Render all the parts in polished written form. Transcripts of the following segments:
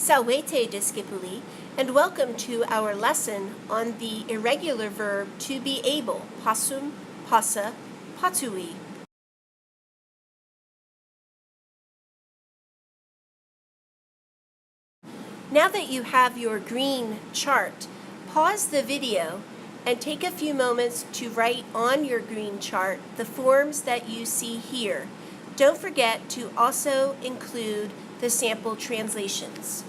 Salvete discipuli, and welcome to our lesson on the irregular verb to be able, possum, possa, patui. Now that you have your green chart, pause the video and take a few moments to write on your green chart the forms that you see here. Don't forget to also include the sample translations.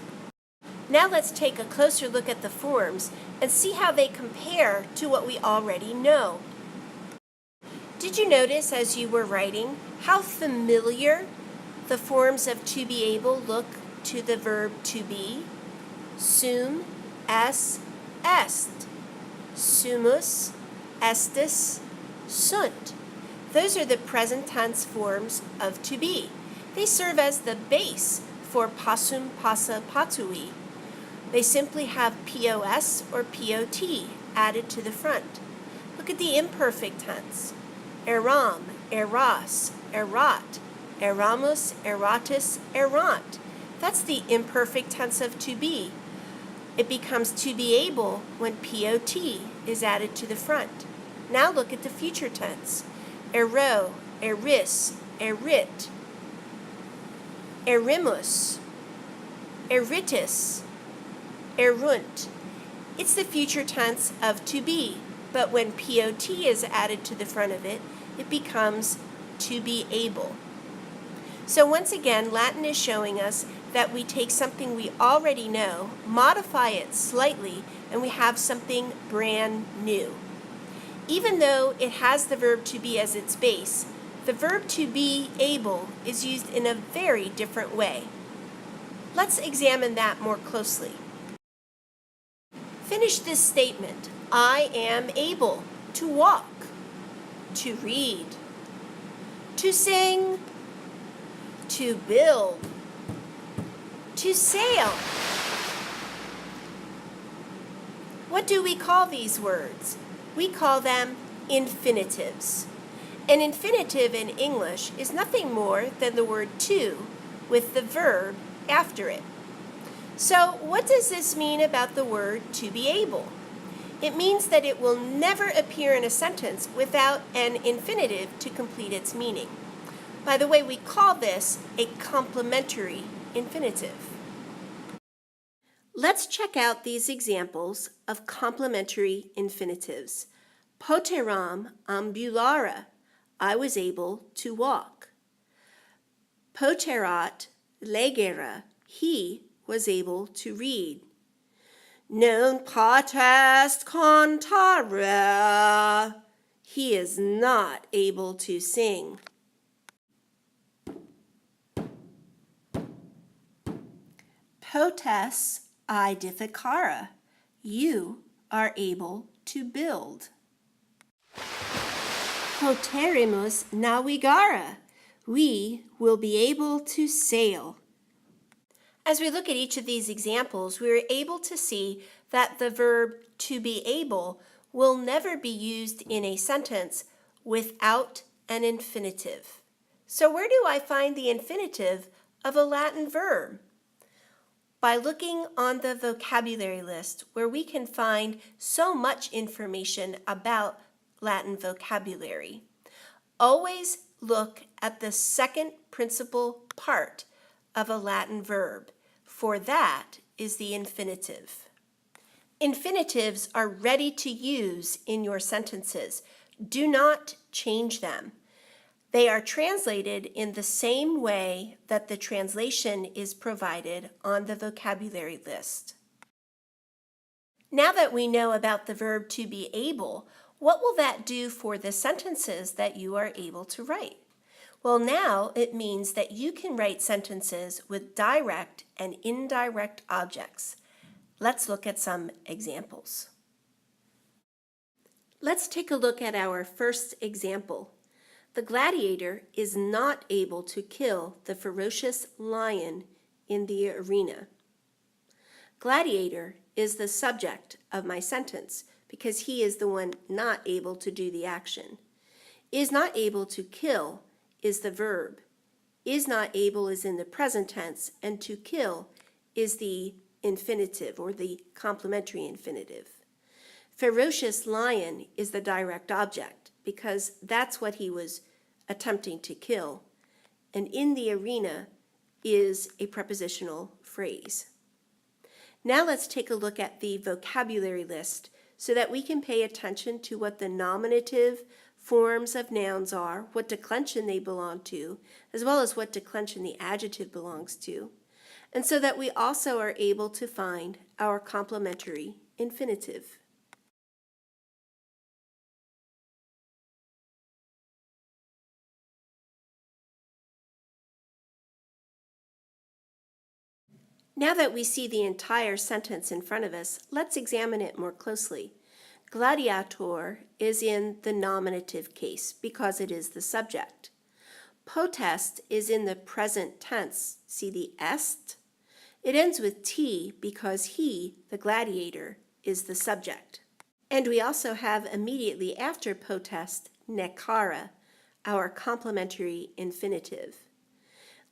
Now let's take a closer look at the forms and see how they compare to what we already know. Did you notice as you were writing how familiar the forms of to be able look to the verb to be? Sum, es, est. Sumus, estis, sunt. Those are the present tense forms of to be. They serve as the base for possum, possa, patui. They simply have POS or POT added to the front. Look at the imperfect tense. Eram, eras, erat, eramus, eratus, erant. That's the imperfect tense of to be. It becomes to be able when POT is added to the front. Now look at the future tense. Ero, eris, erit, erimus, eritus, erunt. It's the future tense of to be, but when POT is added to the front of it, it becomes to be able. So once again, Latin is showing us that we take something we already know, modify it slightly, and we have something brand new. Even though it has the verb to be as its base, the verb to be able is used in a very different way. Let's examine that more closely. Finish this statement. I am able to walk, to read, to sing, to build, to sail. What do we call these words? We call them infinitives. An infinitive in English is nothing more than the word to with the verb after it. So what does this mean about the word to be able? It means that it will never appear in a sentence without an infinitive to complete its meaning. By the way, we call this a complementary infinitive. Let's check out these examples of complementary infinitives. Poteram ambulara, I was able to walk. Poterat legera, he was able to read. Non potest cantare, he is not able to sing. Potes edificare, you are able to build. Poterimus navigare, we will be able to sail. As we look at each of these examples, we are able to see that the verb to be able will never be used in a sentence without an infinitive. So where do I find the infinitive of a Latin verb? By looking on the vocabulary list, where we can find so much information about Latin vocabulary. Always look at the second principal part of a Latin verb, for that is the infinitive. Infinitives are ready to use in your sentences. Do not change them. They are translated in the same way that the translation is provided on the vocabulary list. Now that we know about the verb to be able, what will that do for the sentences that you are able to write? Well, now it means that you can write sentences with direct and indirect objects. Let's look at some examples. Let's take a look at our first example. The gladiator is not able to kill the ferocious lion in the arena. Gladiator is the subject of my sentence because he is the one not able to do the action. Is not able to kill is the verb. Is not able is in the present tense, and to kill is the infinitive or the complementary infinitive. Ferocious lion is the direct object because that's what he was attempting to kill. And in the arena is a prepositional phrase. Now let's take a look at the vocabulary list so that we can pay attention to what the nominative forms of nouns are, what declension they belong to, as well as what declension the adjective belongs to, and so that we also are able to find our complementary infinitive. Now that we see the entire sentence in front of us, let's examine it more closely. Gladiator is in the nominative case because it is the subject. Potest is in the present tense. See the est? It ends with T because he, the gladiator, is the subject. And we also have immediately after potest, nekara, our complementary infinitive.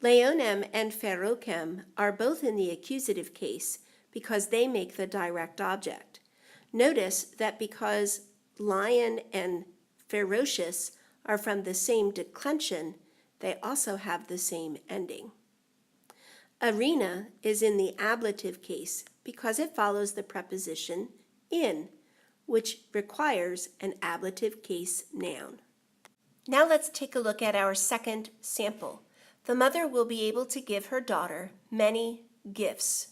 Leonem and ferocem are both in the accusative case because they make the direct object. Notice that because lion and ferocious are from the same declension, they also have the same ending. Arena is in the ablative case because it follows the preposition in, which requires an ablative case noun. Now let's take a look at our second sample. The mother will be able to give her daughter many gifts.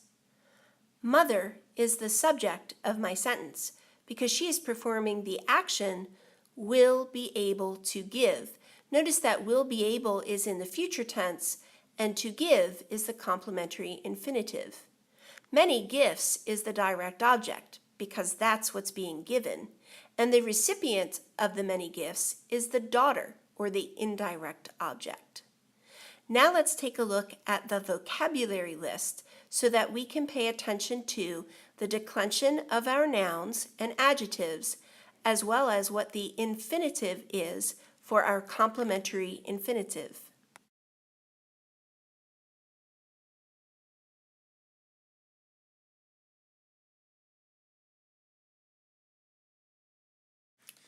Mother is the subject of my sentence because she is performing the action will be able to give. Notice that will be able is in the future tense and to give is the complementary infinitive. Many gifts is the direct object because that's what's being given, and the recipient of the many gifts is the daughter or the indirect object. Now let's take a look at the vocabulary list so that we can pay attention to the declension of our nouns and adjectives, as well as what the infinitive is for our complementary infinitive.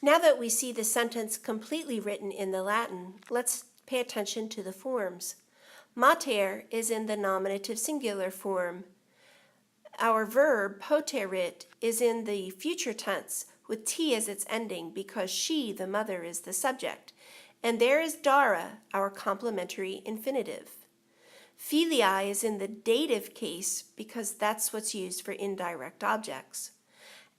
Now that we see the sentence completely written in the Latin, let's pay attention to the forms. Mater is in the nominative singular form. Our verb poterit is in the future tense with T as its ending because she, the mother, is the subject. And there is dara, our complementary infinitive. Filii is in the dative case because that's what's used for indirect objects.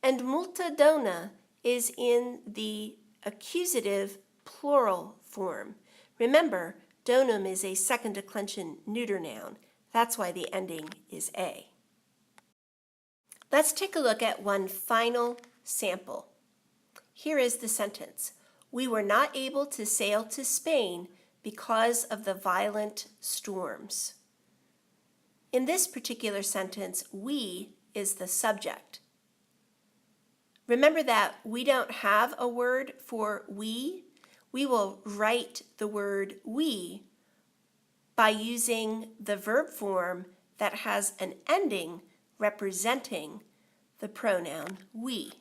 And multa dona is in the accusative plural form. Remember, donum is a second declension neuter noun. That's why the ending is A. Let's take a look at one final sample. Here is the sentence. We were not able to sail to Spain because of the violent storms. In this particular sentence, we is the subject. Remember that we don't have a word for we. We will write the word we by using the verb form that has an ending representing the pronoun we.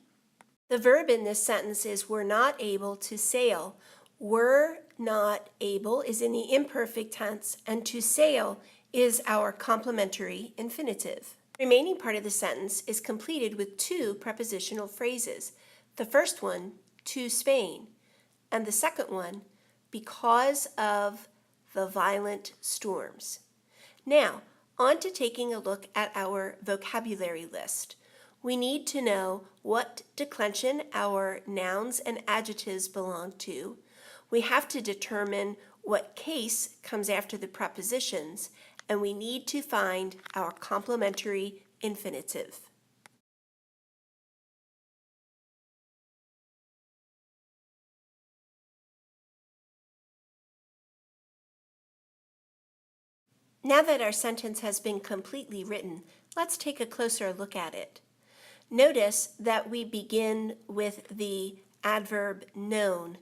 The verb in this sentence is were not able to sail. Were not able is in the imperfect tense, and to sail is our complementary infinitive. The remaining part of the sentence is completed with two prepositional phrases. The first one, to Spain, and the second one, because of the violent storms. Now, on to taking a look at our vocabulary list. We need to know what declension our nouns and adjectives belong to. We have to determine what case comes after the prepositions, and we need to find our complementary infinitive. Now that our sentence has been completely written, let's take a closer look at it. Notice that we begin with the adverb known.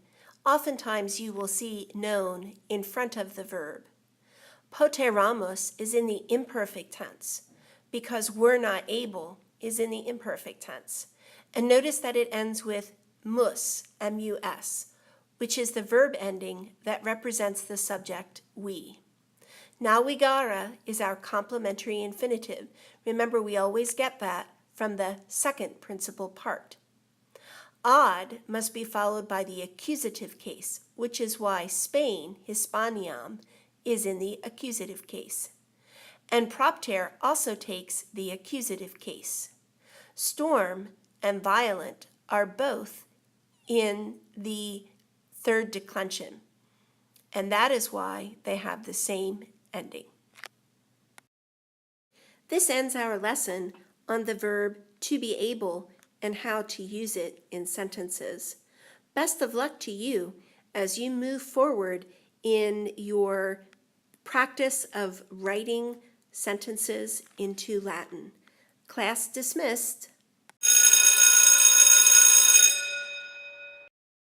Oftentimes you will see known in front of the verb. Poteramos is in the imperfect tense. because were not able is in the imperfect tense. And notice that it ends with mus, M-U-S, which is the verb ending that represents the subject we. Navigara is our complementary infinitive. Remember, we always get that from the second principal part. Ad must be followed by the accusative case, which is why Spain, Hispaniam, is in the accusative case. And propter also takes the accusative case. Storm and violent are both in the third declension, and that is why they have the same ending. This ends our lesson on the verb to be able and how to use it in sentences. Best of luck to you as you move forward in your practice of writing sentences into Latin. Class dismissed.